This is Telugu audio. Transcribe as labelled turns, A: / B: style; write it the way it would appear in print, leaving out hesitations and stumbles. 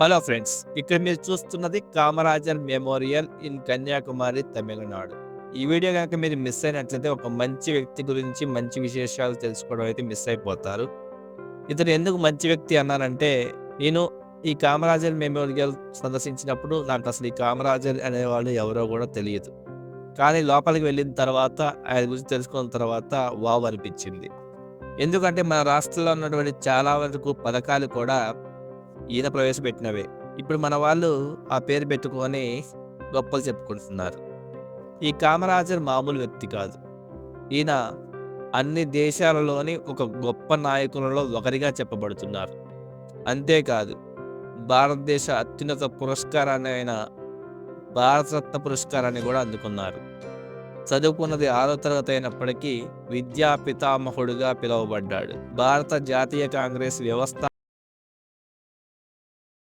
A: హలో ఫ్రెండ్స్, ఇక్కడ మీరు చూస్తున్నది కామరాజర్ మెమోరియల్ ఇన్ కన్యాకుమారి, తమిళనాడు. ఈ వీడియో కనుక మీరు మిస్ అయినట్లయితే ఒక మంచి వ్యక్తి గురించి మంచి విశేషాలు తెలుసుకోవడం అయితే మిస్ అయిపోతారు. ఇతను ఎందుకు మంచి వ్యక్తి అన్నానంటే, నేను ఈ కామరాజర్ మెమోరియల్ సందర్శించినప్పుడు నాకు అసలు ఈ కామరాజర్ అనేవాళ్ళు ఎవరో కూడా తెలియదు. కానీ లోపలికి వెళ్ళిన తర్వాత ఆయన గురించి తెలుసుకున్న తర్వాత వావ్ అనిపించింది. ఎందుకంటే మన రాష్ట్రంలో ఉన్నటువంటి చాలా వరకు పథకాలు కూడా ఈయన ప్రవేశపెట్టినవే. ఇప్పుడు మన వాళ్ళు ఆ పేరు పెట్టుకొని గొప్పలు చెప్పుకుంటున్నారు. ఈ కామరాజర్ మామూలు వ్యక్తి కాదు. ఈయన అన్ని దేశాలలోని ఒక గొప్ప నాయకులలో ఒకరిగా చెప్పబడుతున్నారు. అంతేకాదు, భారతదేశ అత్యున్నత పురస్కారాన్ని అయిన భారతరత్న పురస్కారాన్ని కూడా అందుకున్నారు. చదువుకున్నది 6వ తరగతి అయినప్పటికీ విద్యా పితామహుడుగా పిలువబడ్డాడు. భారత జాతీయ కాంగ్రెస్ వ్యవస్థ